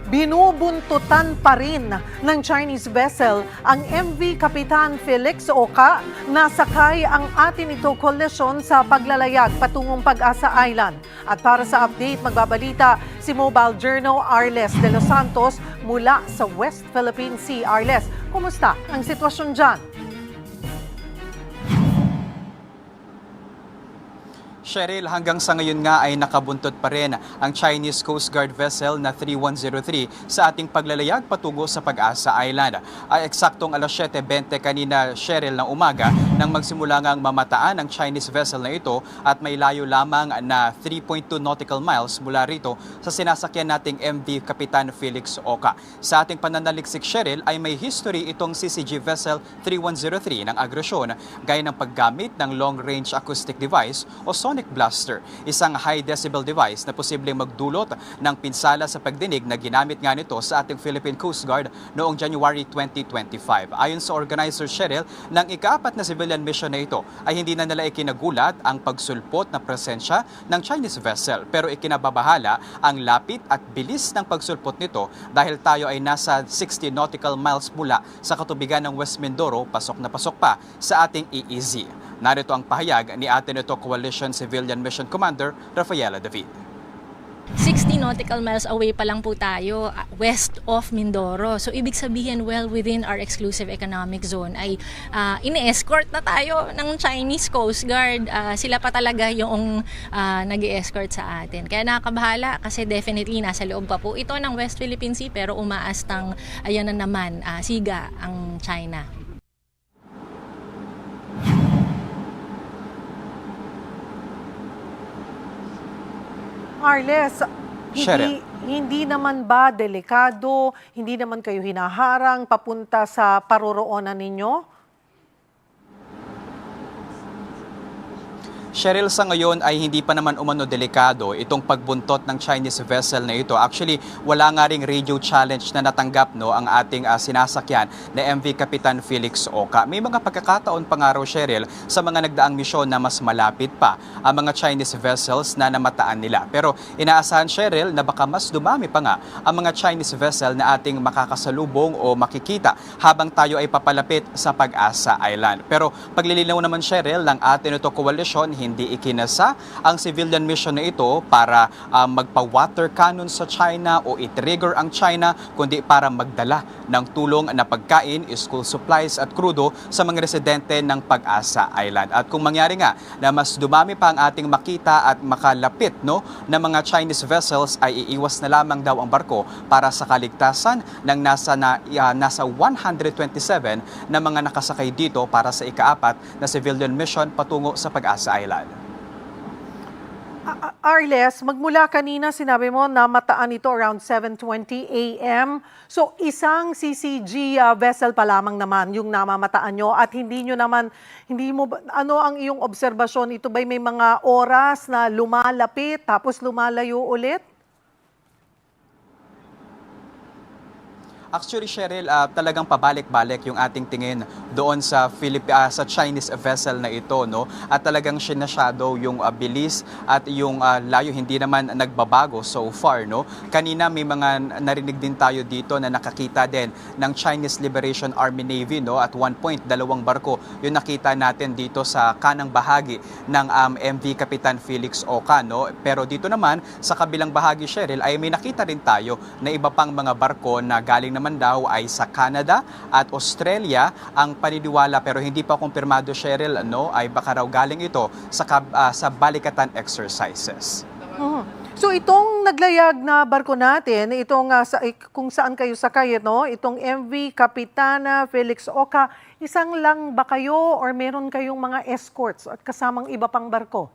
Binubuntutan pa rin ng Chinese vessel ang MV Kapitan Felix Oka na sakay ang atin ito koalisyon sa paglalayag patungong Pag-asa Island. At para sa update, magbabalita si Mobile Journal Arles de los Santos mula sa West Philippine Sea. Arles, kumusta ang sitwasyon dyan? Cheryl, hanggang sa ngayon nga ay nakabuntot pa rin ang Chinese Coast Guard vessel na 3103 sa ating paglalayag patungo sa Pag-asa Island. Ay eksaktong alas 7:20 kanina, Cheryl, ng umaga nang magsimula ngang mamataan ang Chinese vessel na ito at may layo lamang na 3.2 nautical miles mula rito sa sinasakyan nating MV Kapitan Felix Oka. Sa ating pananaliksik, Cheryl, ay may history itong CCG vessel 3103 ng agresyon gaya ng paggamit ng long-range acoustic device o sonic blaster, isang high decibel device na posibleng magdulot ng pinsala sa pagdinig na ginamit nga nito sa ating Philippine Coast Guard noong January 2025. Ayon sa organizer, Cheryl, ng ika-4 na civilian mission na ito ay hindi na nila ikinagulat ang pagsulpot na presensya ng Chinese vessel, pero ikinababahala ang lapit at bilis ng pagsulpot nito dahil tayo ay nasa 60 nautical miles mula sa katubigan ng West Mindoro, pasok na pasok pa sa ating EEZ. Narito ang pahayag ni atin ito Coalition Civilian Mission Commander Rafaela David. 60 nautical miles away pa lang po tayo west of Mindoro. So ibig sabihin well within our exclusive economic zone ay ini-escort na tayo ng Chinese Coast Guard. Sila pa talaga yung nag-i-escort sa atin. Kaya nakakabahala kasi definitely nasa loob pa po ito ng West Philippine Sea pero umaastang ayan na naman siga ang China. Arles, hindi naman ba delikado, hindi naman kayo hinaharang papunta sa paroroonan ninyo? Cheryl, sa ngayon ay hindi pa naman umano delikado itong pagbuntot ng Chinese vessel na ito. Actually, wala nga ring radio challenge na natanggap ang ating sinasakyan na MV Kapitan Felix Oka. May mga pagkakataon pa nga raw, Cheryl, sa mga nagdaang misyon na mas malapit pa ang mga Chinese vessels na namataan nila. Pero inaasahan, Cheryl, na baka mas dumami pa nga ang mga Chinese vessel na ating makakasalubong o makikita habang tayo ay papalapit sa Pag-asa Island. Pero paglilinaw naman, Cheryl, ng atin ito koalisyon, hindi ikinasa ang civilian mission na ito para magpa-water cannon sa China o i-trigger ang China, kundi para magdala ng tulong na pagkain, school supplies at krudo sa mga residente ng Pag-asa Island. At kung mangyari nga na mas dumami pa ang ating makita at makalapit na mga Chinese vessels, ay iiwas na lamang daw ang barko para sa kaligtasan ng nasa 127 na mga nakasakay dito para sa ika-4 na civilian mission patungo sa Pag-asa Island. Arles, magmula kanina sinabi mo na mataan ito around 7:20 a.m. So isang CCG vessel pa lamang naman yung namamataan nyo at ano ang iyong obserbasyon? Ito ba'y may mga oras na lumalapit tapos lumalayo ulit? Actually, Cheryl, talagang pabalik-balik yung ating tingin doon sa Chinese vessel na ito, At talagang sinashadow yung bilis at yung layo, hindi naman nagbabago so far, Kanina may mga narinig din tayo dito na nakakita din ng Chinese Liberation Army Navy, At one point, 2 barko yung nakita natin dito sa kanang bahagi ng MV Kapitan Felix Oka, Pero dito naman, sa kabilang bahagi, Cheryl, ay may nakita rin tayo na iba pang mga barko na galing naman daw ay sa Canada at Australia ang paniniwala, pero hindi pa kumpirmado, Cheryl, ay baka raw galing ito sa balikatan exercises. So itong naglayag na barko natin, kung saan kayo sakay, itong MV Kapitana Felix Oka, isang lang ba kayo or meron kayong mga escorts at kasamang iba pang barko?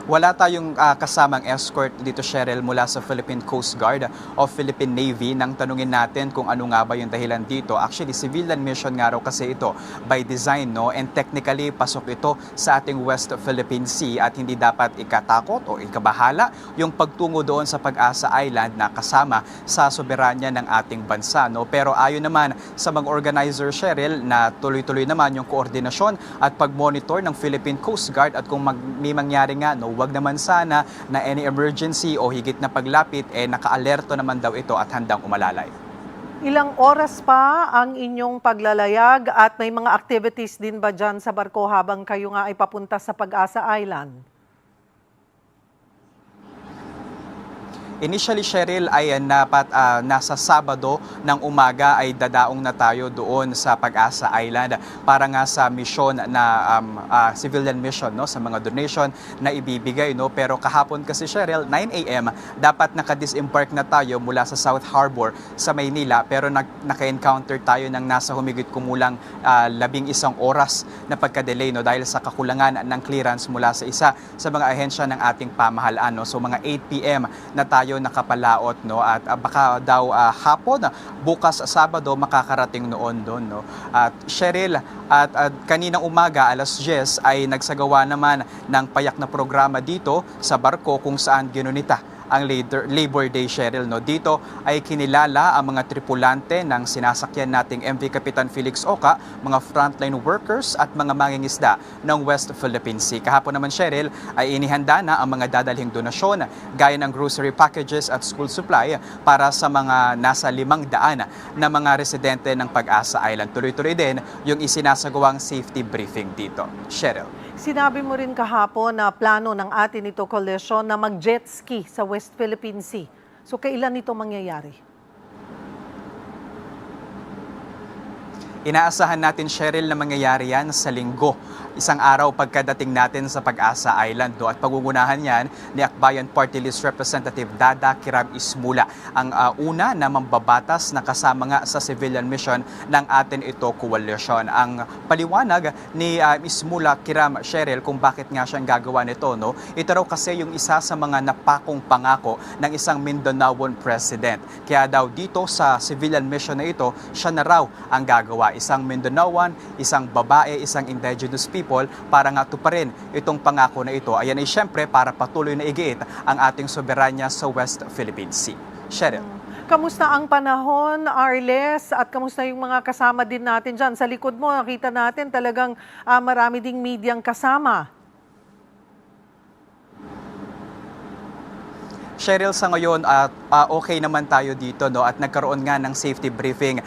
Wala tayong kasamang escort dito, Cheryl, mula sa Philippine Coast Guard o Philippine Navy. Nang tanungin natin kung ano nga ba yung dahilan dito. Actually, civilian mission nga raw kasi ito by design, and technically pasok ito sa ating West Philippine Sea at hindi dapat ikatakot o ikabahala yung pagtungo doon sa Pag-asa Island na kasama sa soberanya ng ating bansa, Pero ayon naman sa mga organizer, Cheryl, na tuloy-tuloy naman yung koordinasyon at pag-monitor ng Philippine Coast Guard at kung may mangyari nga, wag naman sana na any emergency o higit na paglapit, naka-alerto naman daw ito at handang umalalay. Ilang oras pa ang inyong paglalayag at may mga activities din ba dyan sa barko habang kayo nga ay papunta sa Pag-asa Island? Initially, Cheryl, ay nasa Sabado ng umaga ay dadaong na tayo doon sa Pag-asa Island para nga sa mission na civilian mission, no, sa mga donation na ibibigay, no. Pero kahapon kasi, Cheryl, 9 a.m. dapat naka-disembark na tayo mula sa South Harbor sa Maynila, pero naka-encounter tayo ng nasa humigit kumulang 11 oras na pagka-delay, no, dahil sa kakulangan ng clearance mula sa isa sa mga ahensya ng ating pamahalaan, no. So mga 8 p.m. na tayo nakapalaot, no, at baka daw hapon bukas Sabado makakarating noon doon, no. At Cheryl, at kaninang umaga alas 10 ay nagsagawa naman ng payak na programa dito sa barko kung saan ginunita ang Labor Day, Cheryl, no. Dito ay kinilala ang mga tripulante ng sinasakyan nating MV Kapitan Felix Oca, mga frontline workers at mga mangingisda ng West Philippine Sea. Kahapon naman, Cheryl, ay inihanda na ang mga dadalhing donasyon gaya ng grocery packages at school supply para sa mga nasa 500 na mga residente ng Pag-asa Island. Tuloy-tuloy din yung isinasagawang safety briefing dito. Cheryl. Sinabi mo rin kahapon na plano ng atin ito coalition na mag-jet ski sa West Philippine Sea. So kailan ito mangyayari? Inaasahan natin, Cheryl, na mangyayari yan sa Linggo. Isang araw pagkadating natin sa Pag-asa Island, do, at pagungunahan yan ni Akbayan Party List Representative Dada Kiram Ismula, ang una na mambabatas na kasama nga sa civilian mission ng atin ito coalition. Ang paliwanag ni Ismula Kiram, Cheryl, kung bakit nga siyang gagawa nito, no? Ito raw kasi yung isa sa mga napakong pangako ng isang Mindanaoan president. Kaya daw dito sa civilian mission na ito, siya na raw ang gagawa. Isang Mindanaoan, isang babae, isang indigenous people para nga tuparin itong pangako na ito. Ayan ay siyempre para patuloy na igiit ang ating soberanya sa West Philippine Sea. Cheryl. Kamusta ang panahon, Arles? At kamusta yung mga kasama din natin dyan? Sa likod mo, nakita natin talagang marami ding medyang kasama. Cheryl, sa ngayon, okay naman tayo dito, no, at nagkaroon nga ng safety briefing.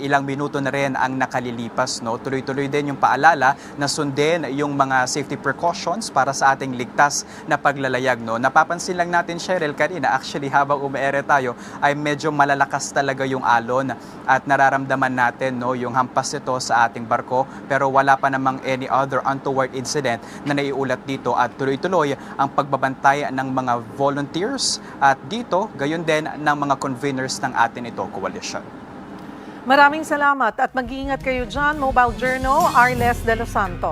Ilang minuto na rin ang nakalilipas, no. Tuloy-tuloy din yung paalala na sundin yung mga safety precautions para sa ating ligtas na paglalayag, no. Napapansin lang natin, Cheryl, kanina actually habang umaere tayo ay medyo malalakas talaga yung alon at nararamdaman natin, no, yung hampas ito sa ating barko, pero wala pa namang any other untoward incident na naiulat dito at tuloy-tuloy ang pagbabantay ng mga volunteers at dito, gayon din ng mga conveners ng atin ito coalition. Maraming salamat at mag-iingat kayo dyan, Mobile Journal, Arles de los Santos.